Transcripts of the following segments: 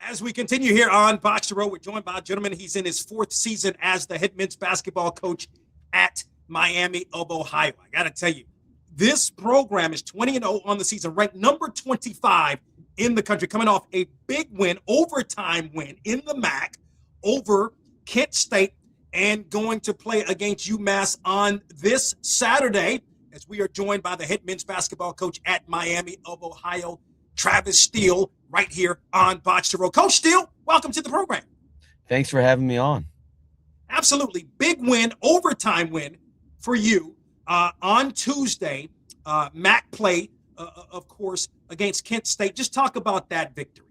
As we continue here on BOXTOROW, we're joined by a gentleman. He's in his fourth season as the head men's basketball coach at Miami of Ohio. I got to tell you, this program is 20-0 on the season, ranked number 25 in the country, coming off a big win, overtime win in the MAC over Kent State, and going to play against UMass on this Saturday, as we are joined by the head men's basketball coach at Miami of Ohio, Travis Steele, right here on BOXTOROW. Coach Steele, welcome to the program. Thanks for having me on. Absolutely. Big win, overtime win for you on Tuesday. MAC play, of course, against Kent State. Just talk about that victory.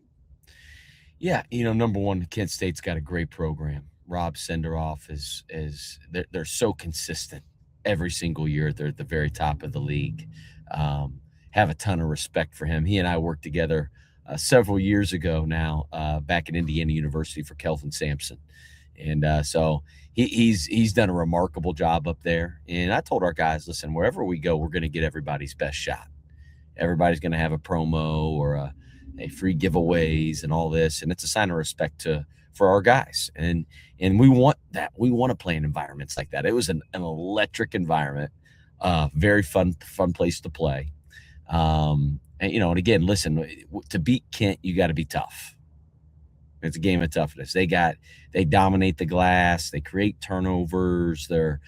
Yeah, number one, Kent State's got a great program. Rob Senderoff is they're so consistent every single year. They're at the very top of the league. Have a ton of respect for him. He and I worked together several years ago now, back at Indiana University for Kelvin Sampson. And so he's done a remarkable job up there. And I told our guys, listen, wherever we go, we're going to get everybody's best shot. Everybody's going to have a promo or a free giveaways and all this. And it's a sign of respect for our guys. And we want that. We want to play in environments like that. It was an electric environment, very fun place to play. And again, listen, to beat Kent, you got to be tough. It's a game of toughness. They dominate the glass. They create turnovers. They're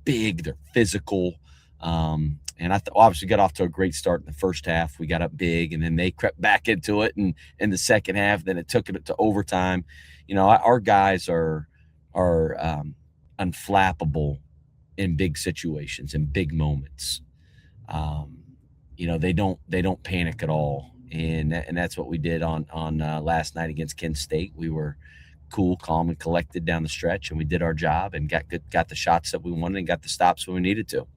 big. They're physical. And I obviously got off to a great start in the first half. We got up big, and then they crept back into it. And in the second half, then it took it to overtime. Our guys are unflappable in big situations, in big moments. They don't panic at all, and that's what we did on last night against Kent State. We were cool, calm, and collected down the stretch, and we did our job and got the shots that we wanted and got the stops when we needed to.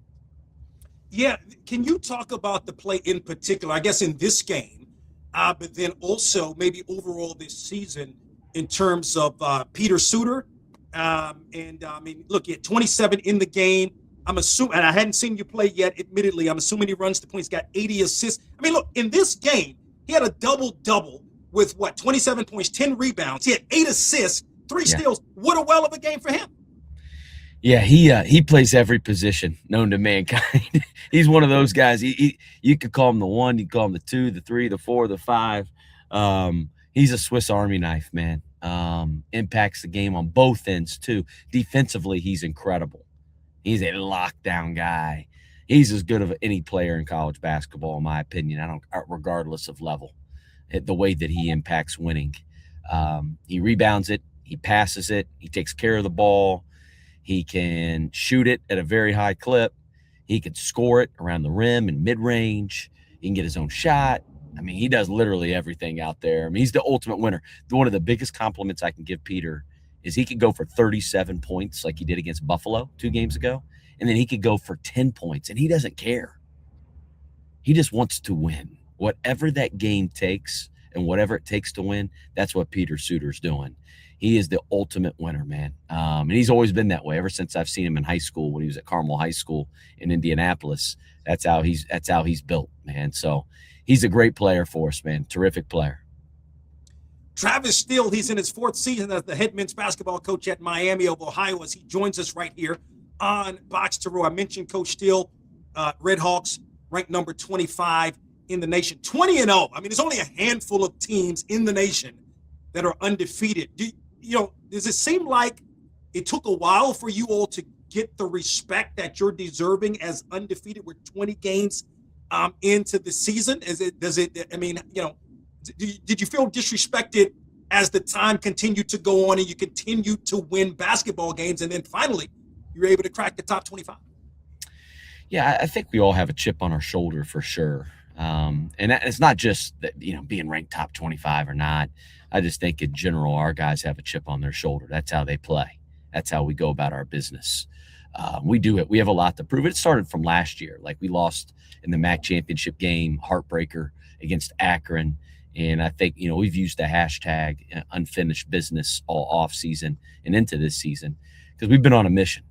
Yeah, can you talk about the play in particular? I guess in this game, but then also maybe overall this season in terms of Peter Suter. Look, he had 27 in the game. I'm assuming, and I hadn't seen you play yet, admittedly. I'm assuming he runs the points, got 80 assists. Look, in this game, he had a double-double with 27 points, 10 rebounds. He had 8 assists, 3 steals. What a well of a game for him. Yeah, he plays every position known to mankind. He's one of those guys. You could call him the 1, you could call him the 2, the 3, the 4, the 5. He's a Swiss Army knife, man. Impacts the game on both ends, too. Defensively, he's incredible. He's a lockdown guy. He's as good of any player in college basketball, in my opinion. Regardless of level, the way that he impacts winning. He rebounds it. He passes it. He takes care of the ball. He can shoot it at a very high clip. He can score it around the rim and mid-range. He can get his own shot. He does literally everything out there. He's the ultimate winner. One of the biggest compliments I can give Peter is he could go for 37 points like he did against Buffalo 2 games ago, and then he could go for 10 points, and he doesn't care. He just wants to win. Whatever that game takes and whatever it takes to win, that's what Peter Suter's doing. He is the ultimate winner, man. And he's always been that way ever since I've seen him in high school when he was at Carmel High School in Indianapolis. That's how he's built, man. So he's a great player for us, man. Terrific player. Travis Steele, he's in his fourth season as the head men's basketball coach at Miami of Ohio, as he joins us right here on BOXTOROW. I mentioned Coach Steele, RedHawks, ranked number 25 in the nation, 20-0. There's only a handful of teams in the nation that are undefeated. Does it seem like it took a while for you all to get the respect that you're deserving as undefeated with 20 games into the season? Did you feel disrespected as the time continued to go on and you continued to win basketball games, and then finally you were able to crack the top 25? Yeah, I think we all have a chip on our shoulder for sure. And it's not just that, being ranked top 25 or not. I just think in general, our guys have a chip on their shoulder. That's how they play. That's how we go about our business. We do it. We have a lot to prove. It started from last year. Like, we lost in the MAC championship game, heartbreaker against Akron. And I think, we've used the hashtag unfinished business all off season and into this season because we've been on a mission.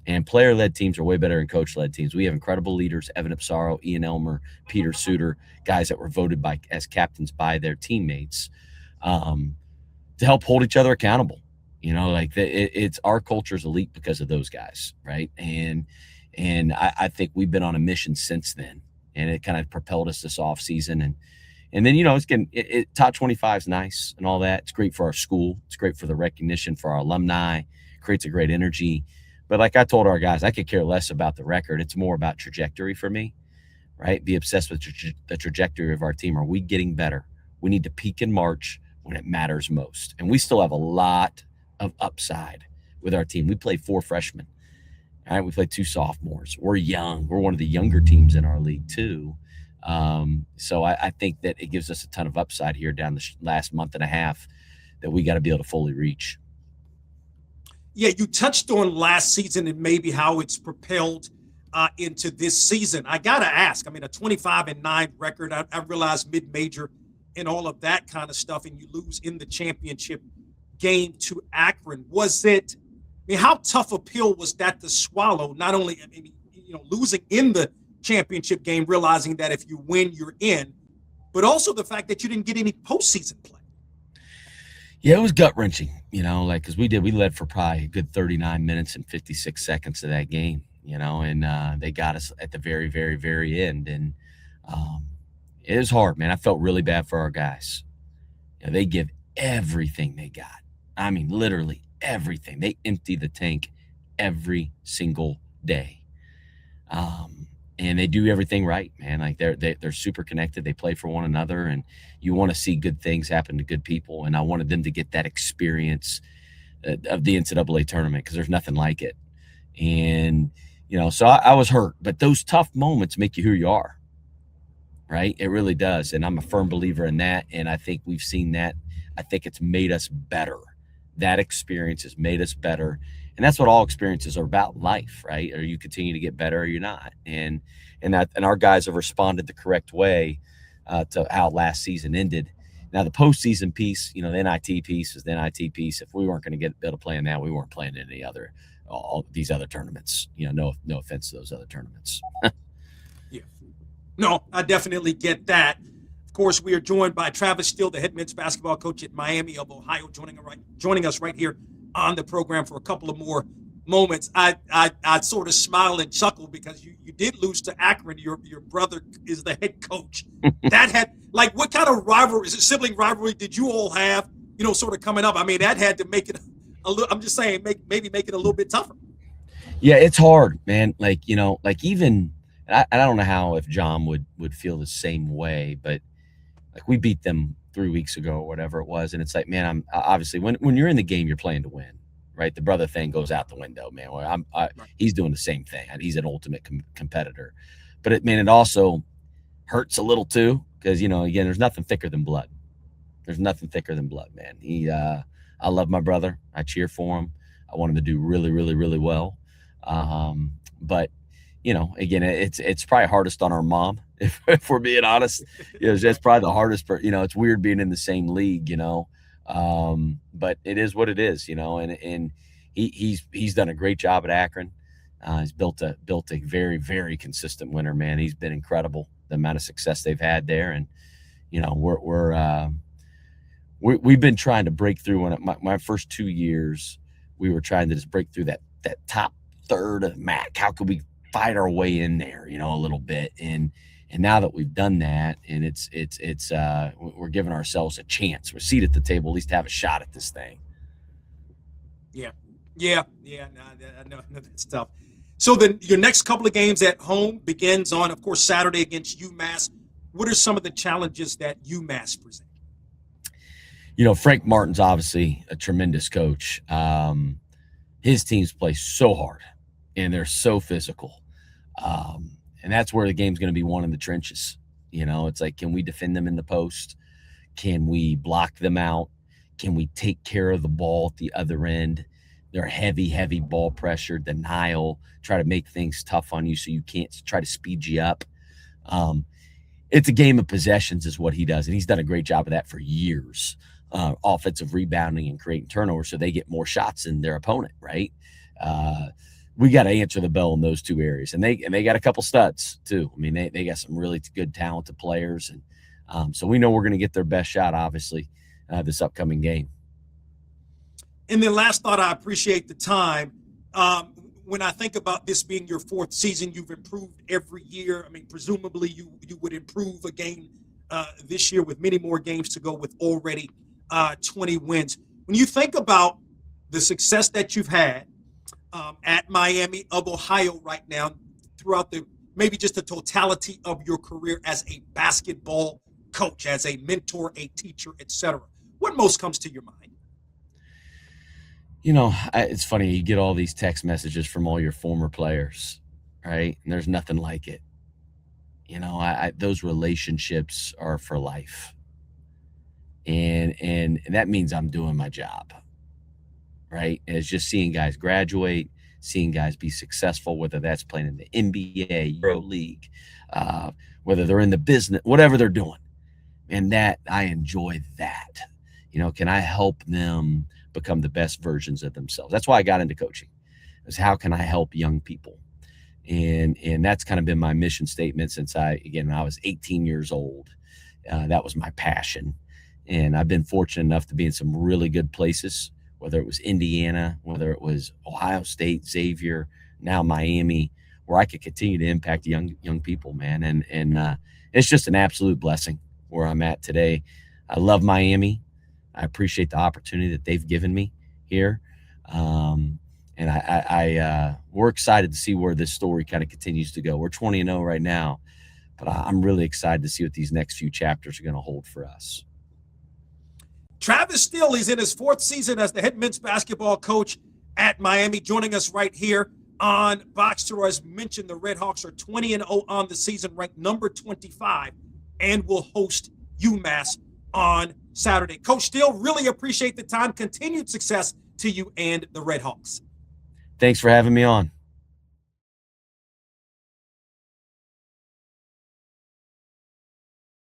And player-led teams are way better than coach-led teams. We have incredible leaders: Evan Ipsaro, Ian Elmer, Peter Suter, guys that were voted as captains by their teammates, to help hold each other accountable. It's our culture is elite because of those guys, right? And I think we've been on a mission since then, and it kind of propelled us this off season. And then it's top 25 is nice and all that. It's great for our school. It's great for the recognition for our alumni. Creates a great energy. But like I told our guys, I could care less about the record. It's more about trajectory for me, right? Be obsessed with the trajectory of our team. Are we getting better? We need to peak in March when it matters most. And we still have a lot of upside with our team. We play 4 freshmen. All right, we play 2 sophomores. We're young. We're one of the younger teams in our league too. So I think that it gives us a ton of upside here down the last month and a half that we got to be able to fully reach. Yeah, you touched on last season and maybe how it's propelled into this season. I got to ask, a 25-9 record, I realize mid-major and all of that kind of stuff, and you lose in the championship game to Akron. Was it, how tough a pill was that to swallow? Not only, losing in the championship game, realizing that if you win, you're in, but also the fact that you didn't get any postseason play. Yeah, it was gut-wrenching, because we led for probably a good 39 minutes and 56 seconds of that game, and they got us at the very, very, very end. And it was hard, man. I felt really bad for our guys. They give everything they got. Literally everything. They empty the tank every single day. And they do everything right, man. Like they're super connected. They play for one another, and you want to see good things happen to good people. And I wanted them to get that experience of the NCAA tournament because there's nothing like it. And so I was hurt, but those tough moments make you who you are, right? It really does, and I'm a firm believer in that. And I think we've seen that. I think it's made us better. That experience has made us better. And that's what all experiences are about in life, right? Or you continue to get better or you're not. And our guys have responded the correct way to how last season ended. Now, the postseason piece, the NIT piece is the NIT piece. If we weren't going to be able to play in that, we weren't playing in any other, all these other tournaments. No offense to those other tournaments. Yeah. No, I definitely get that. Of course, we are joined by Travis Steele, the head men's basketball coach at Miami of Ohio, joining us right here on the program for a couple of more moments. I sort of smile and chuckle because you did lose to Akron. Your brother is the head coach. That had, what kind of rivalry, is it sibling rivalry did you all have, sort of coming up? That had to make it a little, I'm just saying, maybe make it a little bit tougher. Yeah, it's hard, man. Even, I don't know how if John would feel the same way, but we beat them 3 weeks ago or whatever it was. And it's man, I'm obviously when you're in the game, you're playing to win, right? The brother thing goes out the window, man. He's doing the same thing. He's an ultimate competitor, but it also hurts a little too. Cause again, there's nothing thicker than blood. There's nothing thicker than blood, man. I love my brother. I cheer for him. I want him to do really, really, really well. But again, it's probably hardest on our mom, if we're being honest. That's probably the hardest part. It's weird being in the same league, but it is what it is, and he's done a great job at Akron. He's built a very, very consistent winner, man. He's been incredible, the amount of success they've had there. And, we've been trying to break through. When my first 2 years, we were trying to just break through that top third of MAC. How could we fight our way in there, a little bit? And now that we've done that, and it's we're giving ourselves a chance. We're seated at the table, at least to have a shot at this thing. Yeah. No, I know that's tough. So then your next couple of games at home begins on, of course, Saturday against UMass. What are some of the challenges that UMass present? Frank Martin's obviously a tremendous coach. His teams play so hard, and they're so physical. And that's where the game's going to be won in the trenches. It's can we defend them in the post? Can we block them out? Can we take care of the ball at the other end? They're heavy ball pressure, denial, try to make things tough on you so you can't try to speed you up. It's a game of possessions is what he does, and he's done a great job of that for years. Offensive rebounding and creating turnovers so they get more shots than their opponent, right? we got to answer the bell in those two areas. And they got a couple studs too. I mean, they got some really good talented players. And so we know we're going to get their best shot, obviously, this upcoming game. And then last thought, I appreciate the time. When I think about this being your fourth season, you've improved every year. I mean, presumably you would improve a game this year with many more games to go with already 20 wins. When you think about the success that you've had at Miami of Ohio right now, throughout maybe just the totality of your career as a basketball coach, as a mentor, a teacher, etc., what most comes to your mind? You know, it's funny. You get all these text messages from all your former players, right? And there's nothing like it. You know, those relationships are for life. And that means I'm doing my job, right? And it's just seeing guys graduate, seeing guys be successful, whether that's playing in the NBA, Euro League, whether they're in the business, whatever they're doing. And that I enjoy that. You know, can I help them become the best versions of themselves? That's why I got into coaching, is how can I help young people? And that's kind of been my mission statement since I was 18 years old. That was my passion. And I've been fortunate enough to be in some really good places, whether it was Indiana, whether it was Ohio State, Xavier, now Miami, where I could continue to impact young people, man. And it's just an absolute blessing where I'm at today. I love Miami. I appreciate the opportunity that they've given me here. And we're excited to see where this story kind of continues to go. We're 20-0 right now, but I'm really excited to see what these next few chapters are going to hold for us. Travis Steele is in his fourth season as the head men's basketball coach at Miami, joining us right here on BOXTOROW. As mentioned, the RedHawks are 20-0 on the season, ranked number 25, and will host UMass on Saturday. Coach Steele, really appreciate the time. Continued success to you and the RedHawks. Thanks for having me on.